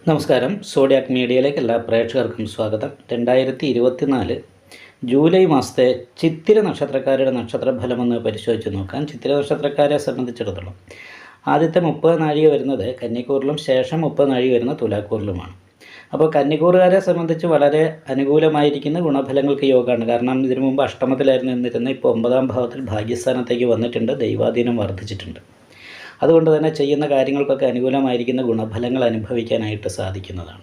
നമസ്കാരം. സോഡിയാക് മീഡിയയിലേക്ക് എല്ലാ പ്രേക്ഷകർക്കും സ്വാഗതം. 2024 ജൂലൈ മാസത്തെ ചിത്തിര നക്ഷത്രക്കാരുടെ നക്ഷത്രഫലമെന്ന് പരിശോധിച്ച് നോക്കാം. ചിത്തിര നക്ഷത്രക്കാരെ സംബന്ധിച്ചിടത്തോളം ആദ്യത്തെ 30 നാഴിക വരുന്നത് കന്നിക്കൂറിലും ശേഷം 30 നാഴിക വരുന്ന തുലാക്കൂറിലുമാണ്. അപ്പോൾ കന്നിക്കൂറുകാരെ സംബന്ധിച്ച് വളരെ അനുകൂലമായിരിക്കുന്ന ഗുണഫലങ്ങൾക്ക് യോഗമാണ്. കാരണം ഇതിനു മുമ്പ് അഷ്ടമത്തിലായിരുന്നു നിന്നിരുന്നത്, ഇപ്പോൾ 9ാം ഭാവത്തിൽ ഭാഗ്യസ്ഥാനത്തേക്ക് വന്നിട്ടുണ്ട്, ദൈവാധീനം വർദ്ധിച്ചിട്ടുണ്ട്. അതുകൊണ്ട് തന്നെ ചെയ്യുന്ന കാര്യങ്ങൾക്കൊക്കെ അനുകൂലമായിരിക്കുന്ന ഗുണഫലങ്ങൾ അനുഭവിക്കാനായിട്ട് സാധിക്കുന്നതാണ്.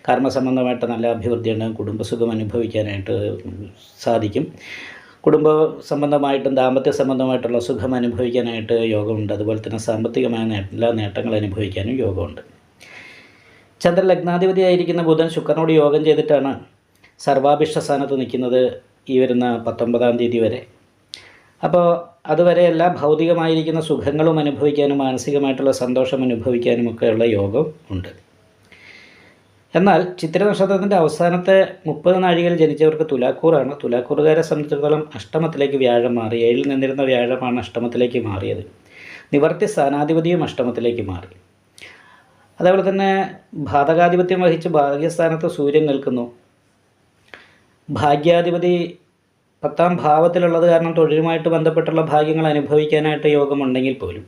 കർമ്മസംബന്ധമായിട്ട് നല്ല അഭിവൃദ്ധിയുണ്ട്, കുടുംബസുഖം അനുഭവിക്കാനായിട്ട് സാധിക്കും. കുടുംബ സംബന്ധമായിട്ടും ദാമ്പത്യ സംബന്ധമായിട്ടുള്ള സുഖം അനുഭവിക്കാനായിട്ട് യോഗമുണ്ട്. അതുപോലെ തന്നെ സാമ്പത്തികമായ എല്ലാ നേട്ടങ്ങൾ അനുഭവിക്കാനും യോഗമുണ്ട്. ചന്ദ്രൻ ലഗ്നാധിപതിയായിരിക്കുന്ന ബുധൻ ശുക്രനോട് യോഗം ചെയ്തിട്ടാണ് സർവാഭിഷ്ട സ്ഥാനത്ത് നിൽക്കുന്നത് ഈ വരുന്ന 19ാം തീയതി വരെ. അപ്പോൾ അതുവരെയല്ല ഭൗതികമായിരിക്കുന്ന സുഖങ്ങളും അനുഭവിക്കാനും മാനസികമായിട്ടുള്ള സന്തോഷം അനുഭവിക്കാനുമൊക്കെയുള്ള യോഗം ഉണ്ട്. എന്നാൽ ചിത്തിര നക്ഷത്രത്തിൻ്റെ അവസാനത്തെ 30 നാഴികയിൽ ജനിച്ചവർക്ക് തുലാക്കൂറാണ്. തുലാക്കൂറുകാരെ സംബന്ധിച്ചിടത്തോളം അഷ്ടമത്തിലേക്ക് വ്യാഴം മാറി. 7ൽ നിന്നിരുന്ന വ്യാഴമാണ് അഷ്ടമത്തിലേക്ക് മാറിയത്. നിവർത്തി സ്ഥാനാധിപതിയും അഷ്ടമത്തിലേക്ക് മാറി. അതേപോലെ തന്നെ ഭാതകാധിപത്യം വഹിച്ച് ഭാഗ്യസ്ഥാനത്ത് സൂര്യൻ നിൽക്കുന്നു. ഭാഗ്യാധിപതി 10ാം ഭാവത്തിലുള്ളത് കാരണം തൊഴിലുമായിട്ട് ബന്ധപ്പെട്ടുള്ള ഭാഗ്യങ്ങൾ അനുഭവിക്കാനായിട്ട് യോഗമുണ്ടെങ്കിൽ പോലും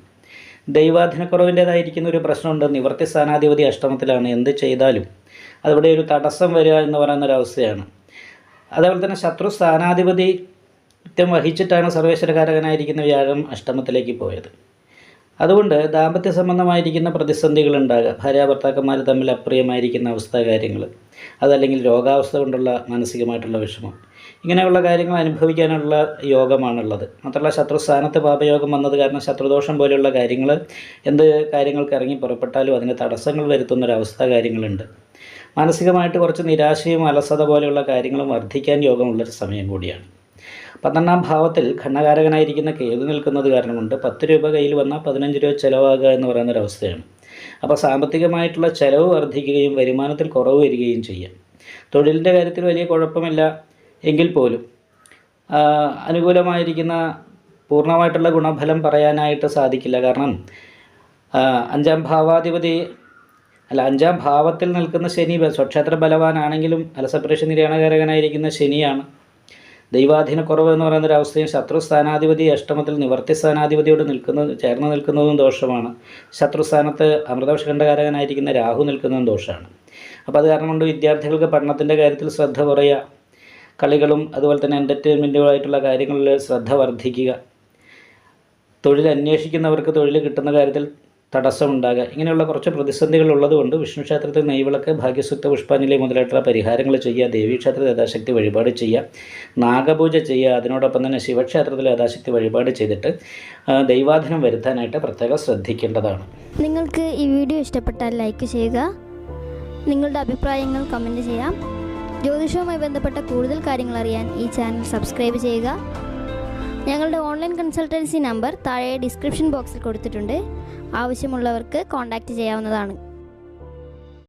ദൈവാധീനക്കുറവിൻ്റേതായിരിക്കുന്ന ഒരു പ്രശ്നമുണ്ട്. നിവർത്തി സ്ഥാനാധിപതി അഷ്ടമത്തിലാണ്. എന്ത് ചെയ്താലും അതിവിടെ ഒരു തടസ്സം വരിക എന്ന് പറയുന്നൊരവസ്ഥയാണ്. അതേപോലെ തന്നെ ശത്രു സ്ഥാനാധിപതിത്വം വഹിച്ചിട്ടാണ് സർവേശ്വരകാരകനായിരിക്കുന്ന വ്യാഴം അഷ്ടമത്തിലേക്ക് പോയത്. അതുകൊണ്ട് ദാമ്പത്യ സംബന്ധമായിരിക്കുന്ന പ്രതിസന്ധികളുണ്ടാകുക, ഭാര്യാഭർത്താക്കന്മാർ തമ്മിൽ അപ്രിയമായിരിക്കുന്ന അവസ്ഥ കാര്യങ്ങൾ, അതല്ലെങ്കിൽ രോഗാവസ്ഥ കൊണ്ടുള്ള മാനസികമായിട്ടുള്ള വിഷമം, ഇങ്ങനെയുള്ള കാര്യങ്ങൾ അനുഭവിക്കാനുള്ള യോഗമാണുള്ളത്. മാത്രമല്ല ശത്രുസ്ഥാനത്ത് പാപയോഗം വന്നത് കാരണം ശത്രുദോഷം പോലെയുള്ള കാര്യങ്ങൾ എന്ത് കാര്യങ്ങൾക്ക് ഇറങ്ങി പുറപ്പെട്ടാലും അതിന് തടസ്സങ്ങൾ വരുത്തുന്നൊരവസ്ഥ കാര്യങ്ങളുണ്ട്. മാനസികമായിട്ട് കുറച്ച് നിരാശയും അലസത പോലെയുള്ള കാര്യങ്ങളും വർദ്ധിക്കാൻ യോഗമുള്ളൊരു സമയം കൂടിയാണ്. 12ാം ഭാവത്തിൽ ഖണ്ഡകാരകനായിരിക്കുന്ന കേതു നിൽക്കുന്നത് കാരണം കൊണ്ട് 10 രൂപ കയ്യിൽ വന്നാൽ 15 രൂപ ചിലവാകുക എന്ന് പറയുന്നൊരവസ്ഥയാണ്. അപ്പോൾ സാമ്പത്തികമായിട്ടുള്ള ചിലവ് വർദ്ധിക്കുകയും വരുമാനത്തിൽ കുറവ് വരികയും ചെയ്യാം. തൊഴിലിൻ്റെ കാര്യത്തിൽ വലിയ കുഴപ്പമില്ല എങ്കിൽ പോലും അനുകൂലമായിരിക്കുന്ന പൂർണ്ണമായിട്ടുള്ള ഗുണഫലം പറയാനായിട്ട് സാധിക്കില്ല. കാരണം 5ാം ഭാവത്തിൽ നിൽക്കുന്ന ശനി സ്വക്ഷേത്ര ബലവാനാണെങ്കിലും അലസപ്രേഷ നിര്യാണകാരകനായിരിക്കുന്ന ശനിയാണ്. ദൈവാധീനക്കുറവ് എന്ന് പറയുന്നൊരവസ്ഥയും ശത്രു സ്ഥാനാധിപതി അഷ്ടമത്തിൽ നിവർത്തി സ്ഥാനാധിപതിയോട് ചേർന്ന് നിൽക്കുന്നതും ദോഷമാണ്. ശത്രുസ്ഥാനത്ത് അമൃതവിഷകണ്ഠകാരകനായിരിക്കുന്ന രാഹു നിൽക്കുന്നതും ദോഷമാണ്. അപ്പോൾ അത് കാരണം കൊണ്ട് വിദ്യാർത്ഥികൾക്ക് പഠനത്തിൻ്റെ കാര്യത്തിൽ ശ്രദ്ധ കുറയുക, കളികളും അതുപോലെ തന്നെ എൻ്റർടൈൻമെൻറ്റുകളായിട്ടുള്ള കാര്യങ്ങളിൽ ശ്രദ്ധ വർദ്ധിക്കുക, തൊഴിൽ അന്വേഷിക്കുന്നവർക്ക് തൊഴിൽ കിട്ടുന്ന കാര്യത്തിൽ തടസ്സമുണ്ടാകുക, ഇങ്ങനെയുള്ള കുറച്ച് പ്രതിസന്ധികൾ ഉള്ളതുകൊണ്ട് വിഷ്ണു ക്ഷേത്രത്തിൽ നെയ്വിളക്ക്, ഭാഗ്യസൂക്ത, പുഷ്പാഞ്ജലി മുതലായിട്ടുള്ള പരിഹാരങ്ങൾ ചെയ്യുക, ദേവീക്ഷേത്രത്തിൽ യഥാശക്തി വഴിപാട് ചെയ്യുക, നാഗപൂജ ചെയ്യുക. അതിനോടൊപ്പം തന്നെ ശിവക്ഷേത്രത്തിൽ യഥാശക്തി വഴിപാട് ചെയ്തിട്ട് ദൈവാധീനം വരുത്താനായിട്ട് പ്രത്യേകം ശ്രദ്ധിക്കേണ്ടതാണ്. നിങ്ങൾക്ക് ഈ വീഡിയോ ഇഷ്ടപ്പെട്ടാൽ ലൈക്ക് ചെയ്യുക, നിങ്ങളുടെ അഭിപ്രായങ്ങൾ കമൻറ്റ് ചെയ്യാം. ജ്യോതിഷവുമായി ബന്ധപ്പെട്ട കൂടുതൽ കാര്യങ്ങൾ അറിയാൻ ഈ ചാനൽ സബ്സ്ക്രൈബ് ചെയ്യുക. ഞങ്ങളുടെ ഓൺലൈൻ കൺസൾട്ടൻസി നമ്പർ താഴെ ഡിസ്ക്രിപ്ഷൻ ബോക്സിൽ കൊടുത്തിട്ടുണ്ട്. ആവശ്യമുള്ളവർക്ക് കോൺടാക്റ്റ് ചെയ്യാവുന്നതാണ്.